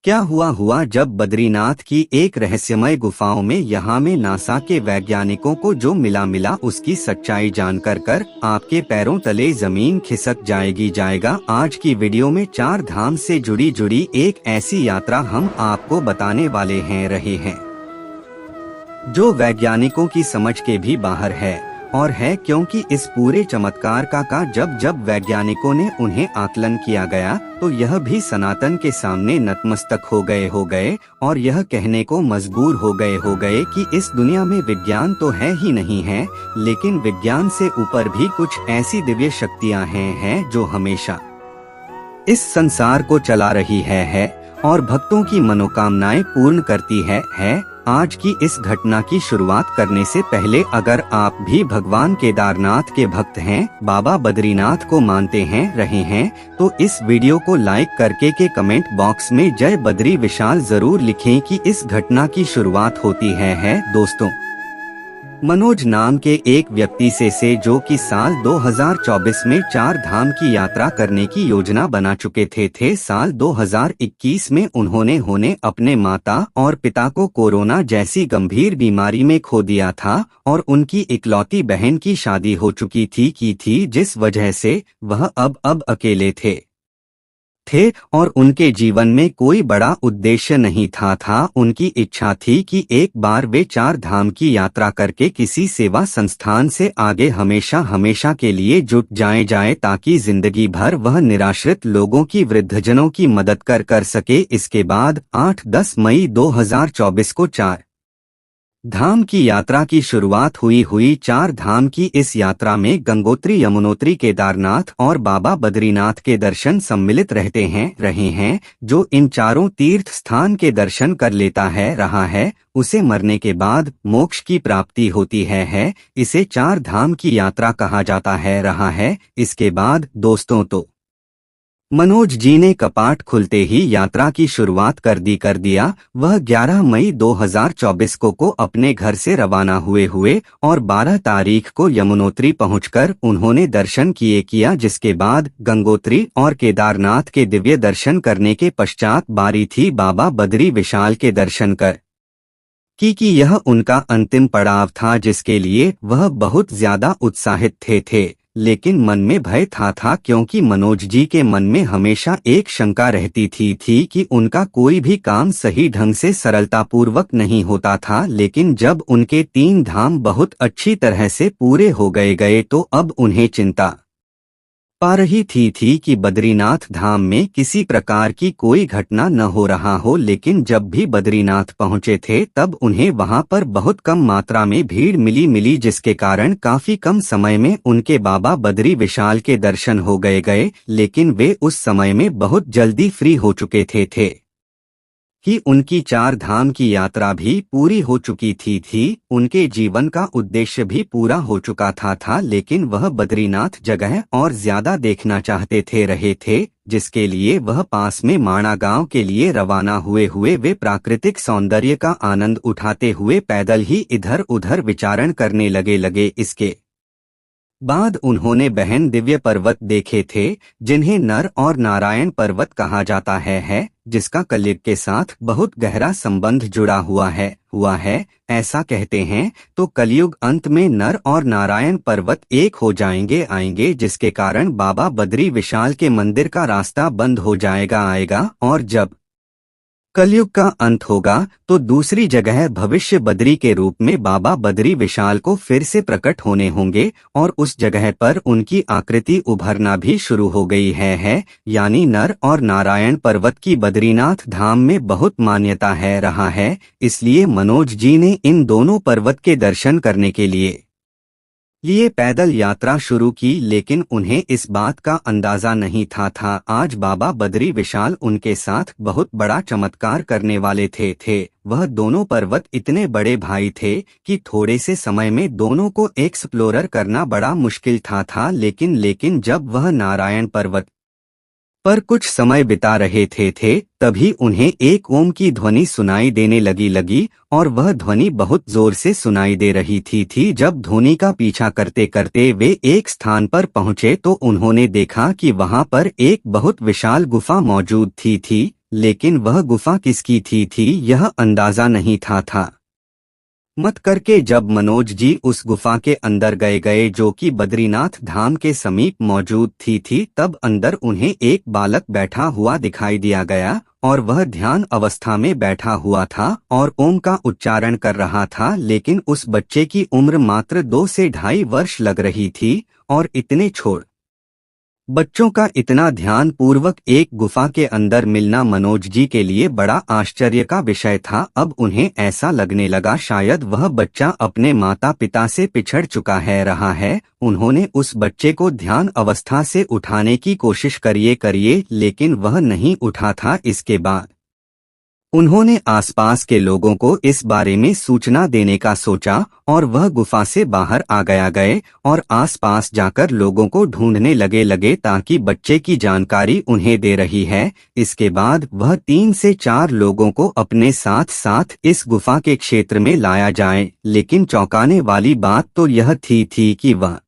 क्या हुआ जब बद्रीनाथ की एक रहस्यमय गुफाओं में यहाँ में नासा के वैज्ञानिकों को जो मिला उसकी सच्चाई जानकर कर आपके पैरों तले जमीन खिसक जाएगा। आज की वीडियो में 4 धाम से जुड़ी एक ऐसी यात्रा हम आपको बताने वाले रहे हैं जो वैज्ञानिकों की समझ के भी बाहर है। और है क्योंकि इस पूरे चमत्कार का जब वैज्ञानिकों ने उन्हें आकलन किया गया तो यह भी सनातन के सामने नतमस्तक हो गए और यह कहने को मजबूर हो गए कि इस दुनिया में विज्ञान तो है ही नहीं है, लेकिन विज्ञान से ऊपर भी कुछ ऐसी दिव्य शक्तियां हैं जो हमेशा इस संसार को चला रही है और भक्तों की मनोकामनाएं पूर्ण करती है। आज की इस घटना की शुरुआत करने से पहले अगर आप भी भगवान केदारनाथ के भक्त हैं, बाबा बद्रीनाथ को मानते रहे हैं, तो इस वीडियो को लाइक करके के कमेंट बॉक्स में जय बद्री विशाल जरूर लिखें कि इस घटना की शुरुआत होती है दोस्तों। मनोज नाम के एक व्यक्ति से जो कि साल 2024 में 4 धाम की यात्रा करने की योजना बना चुके थे। साल 2021 में उन्होंने अपने माता और पिता को कोरोना जैसी गंभीर बीमारी में खो दिया था और उनकी इकलौती बहन की शादी हो चुकी थी जिस वजह से वह अब अकेले थे और उनके जीवन में कोई बड़ा उद्देश्य नहीं था। उनकी इच्छा थी कि एक बार वे 4 धाम की यात्रा करके किसी सेवा संस्थान से आगे हमेशा के लिए जुट जाए ताकि जिंदगी भर वह निराश्रित लोगों की वृद्धजनों की मदद कर सके। इसके बाद 8-10 मई 2024 को 4 धाम की यात्रा की शुरुआत हुई। 4 धाम की इस यात्रा में गंगोत्री, यमुनोत्री, केदारनाथ और बाबा बद्रीनाथ के दर्शन सम्मिलित रहे हैं। जो इन चारों तीर्थ स्थान के दर्शन कर लेता रहा है उसे मरने के बाद मोक्ष की प्राप्ति होती है। इसे 4 धाम की यात्रा कहा जाता रहा है। इसके बाद दोस्तों तो मनोज जी ने कपाट खुलते ही यात्रा की शुरुआत कर दिया। वह 11 मई 2024 को अपने घर से रवाना हुए और 12 तारीख को यमुनोत्री पहुंचकर उन्होंने दर्शन किया। जिसके बाद गंगोत्री और केदारनाथ के दिव्य दर्शन करने के पश्चात बारी थी बाबा बद्री विशाल के दर्शन कर कि यह उनका अंतिम पड़ाव था जिसके लिए वह बहुत ज्यादा उत्साहित थे। लेकिन मन में भय था क्योंकि मनोज जी के मन में हमेशा एक शंका रहती थी कि उनका कोई भी काम सही ढंग से सरलतापूर्वक नहीं होता था। लेकिन जब उनके 3 धाम बहुत अच्छी तरह से पूरे हो गए तो अब उन्हें चिंता पा रही थी कि बद्रीनाथ धाम में किसी प्रकार की कोई घटना न हो रहा हो। लेकिन जब भी बद्रीनाथ पहुंचे थे तब उन्हें वहां पर बहुत कम मात्रा में भीड़ मिली जिसके कारण काफी कम समय में उनके बाबा बद्री विशाल के दर्शन हो गए। लेकिन वे उस समय में बहुत जल्दी फ्री हो चुके थे कि उनकी 4 धाम की यात्रा भी पूरी हो चुकी थी। उनके जीवन का उद्देश्य भी पूरा हो चुका था लेकिन वह बद्रीनाथ जगह और ज्यादा देखना चाहते रहे थे, जिसके लिए वह पास में माणा गांव के लिए रवाना हुए वे प्राकृतिक सौंदर्य का आनंद उठाते हुए पैदल ही इधर उधर विचारण करने लगे। इसके बाद उन्होंने बहन दिव्य पर्वत देखे थे जिन्हें नर और नारायण पर्वत कहा जाता है जिसका कलयुग के साथ बहुत गहरा संबंध जुड़ा हुआ है। ऐसा कहते हैं तो कलयुग अंत में नर और नारायण पर्वत एक हो आएंगे जिसके कारण बाबा बद्री विशाल के मंदिर का रास्ता बंद हो आएगा और जब कलयुग का अंत होगा तो दूसरी जगह भविष्य बद्री के रूप में बाबा बद्री विशाल को फिर से प्रकट होने होंगे और उस जगह पर उनकी आकृति उभरना भी शुरू हो गई है। यानी नर और नारायण पर्वत की बद्रीनाथ धाम में बहुत मान्यता रहा है। इसलिए मनोज जी ने इन दोनों पर्वत के दर्शन करने के लिए पैदल यात्रा शुरू की। लेकिन उन्हें इस बात का अंदाजा नहीं था आज बाबा बद्री विशाल उनके साथ बहुत बड़ा चमत्कार करने वाले थे। वह दोनों पर्वत इतने बड़े भाई थे कि थोड़े से समय में दोनों को एक्सप्लोरर करना बड़ा मुश्किल था। लेकिन जब वह नारायण पर्वत पर कुछ समय बिता रहे थे तभी उन्हें एक ओम की ध्वनि सुनाई देने लगी और वह ध्वनि बहुत जोर से सुनाई दे रही थी। जब ध्वनि का पीछा करते करते वे एक स्थान पर पहुंचे तो उन्होंने देखा कि वहां पर एक बहुत विशाल गुफा मौजूद थी लेकिन वह गुफा किसकी थी यह अंदाजा नहीं था। मत करके जब मनोज जी उस गुफा के अंदर गए जो कि बद्रीनाथ धाम के समीप मौजूद थी तब अंदर उन्हें एक बालक बैठा हुआ दिखाई दिया गया और वह ध्यान अवस्था में बैठा हुआ था और ओम का उच्चारण कर रहा था, लेकिन उस बच्चे की उम्र मात्र 2 से 2.5 वर्ष लग रही थी और इतने छोटे बच्चों का इतना ध्यान पूर्वक एक गुफा के अंदर मिलना मनोज जी के लिए बड़ा आश्चर्य का विषय था। अब उन्हें ऐसा लगने लगा शायद वह बच्चा अपने माता पिता से पिछड़ चुका है। उन्होंने उस बच्चे को ध्यान अवस्था से उठाने की कोशिश करिए लेकिन वह नहीं उठा था। इसके बाद उन्होंने आसपास के लोगों को इस बारे में सूचना देने का सोचा और वह गुफा से बाहर आ गए और आसपास जाकर लोगों को ढूंढने लगे ताकि बच्चे की जानकारी उन्हें दे रही है। इसके बाद वह 3 से 4 लोगों को अपने साथ साथ इस गुफा के क्षेत्र में लाया जाए, लेकिन चौंकाने वाली बात तो यह थी कि वह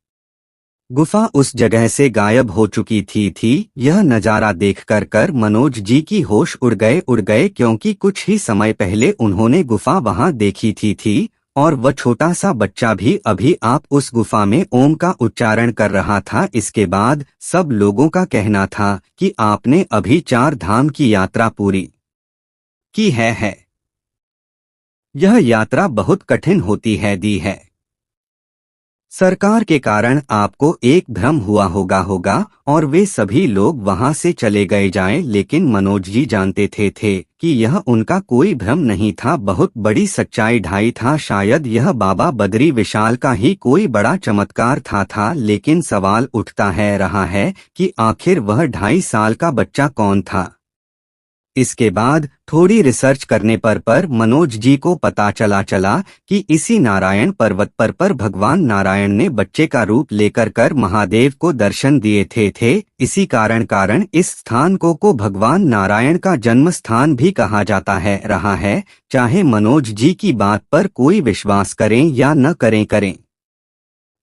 गुफा उस जगह से गायब हो चुकी थी। यह नजारा देखकर मनोज जी की होश उड़ गए क्योंकि कुछ ही समय पहले उन्होंने गुफा वहां देखी थी और वह छोटा सा बच्चा भी अभी आप उस गुफा में ओम का उच्चारण कर रहा था। इसके बाद सब लोगों का कहना था कि आपने अभी 4 धाम की यात्रा पूरी की है। यह यात्रा बहुत कठिन होती है। सरकार के कारण आपको एक भ्रम हुआ होगा और वे सभी लोग वहां से चले जाएं, लेकिन मनोज जी जानते थे कि यह उनका कोई भ्रम नहीं था, बहुत बड़ी सच्चाई ढाई था। शायद यह बाबा बद्री विशाल का ही कोई बड़ा चमत्कार था। लेकिन सवाल उठता रहा है कि आखिर वह 2.5 साल का बच्चा कौन था। इसके बाद थोड़ी रिसर्च करने पर मनोज जी को पता चला कि इसी नारायण पर्वत पर भगवान नारायण ने बच्चे का रूप लेकर महादेव को दर्शन दिए थे। इसी कारण इस स्थान को भगवान नारायण का जन्म स्थान भी कहा जाता रहा है। चाहे मनोज जी की बात पर कोई विश्वास करें या न करें,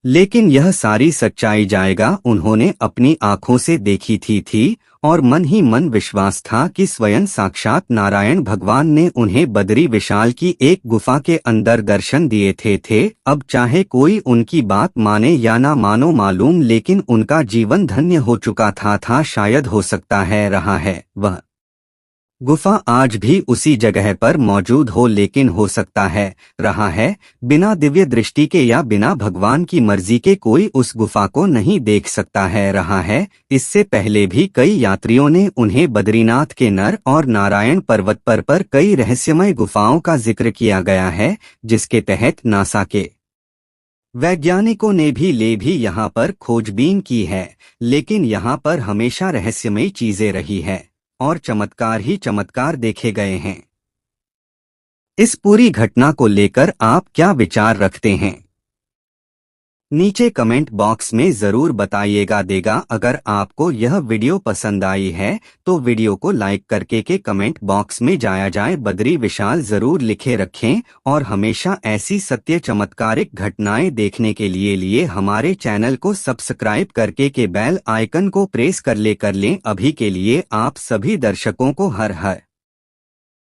लेकिन यह सारी सच्चाई जाएगा उन्होंने अपनी आंखों से देखी थी और मन ही मन विश्वास था कि स्वयं साक्षात नारायण भगवान ने उन्हें बद्री विशाल की एक गुफा के अंदर दर्शन दिए थे। अब चाहे कोई उनकी बात माने या ना मानो मालूम, लेकिन उनका जीवन धन्य हो चुका था। शायद हो सकता रहा है वह गुफा आज भी उसी जगह पर मौजूद हो, लेकिन हो सकता रहा है बिना दिव्य दृष्टि के या बिना भगवान की मर्जी के कोई उस गुफा को नहीं देख सकता रहा है। इससे पहले भी कई यात्रियों ने उन्हें बद्रीनाथ के नर और नारायण पर्वत पर कई रहस्यमय गुफाओं का जिक्र किया गया है, जिसके तहत नासा के वैज्ञानिकों ने भी यहाँ पर खोजबीन की है, लेकिन यहाँ पर हमेशा रहस्यमय चीजें रही है और चमत्कार ही चमत्कार देखे गए हैं। इस पूरी घटना को लेकर आप क्या विचार रखते हैं? नीचे कमेंट बॉक्स में जरूर बताइएगा। अगर आपको यह वीडियो पसंद आई है तो वीडियो को लाइक करके कमेंट बॉक्स में जाए बद्री विशाल जरूर लिखे रखें और हमेशा ऐसी सत्य चमत्कारिक घटनाएं देखने के लिए हमारे चैनल को सब्सक्राइब करके बेल आइकन को प्रेस कर लें। अभी के लिए आप सभी दर्शकों को हर हर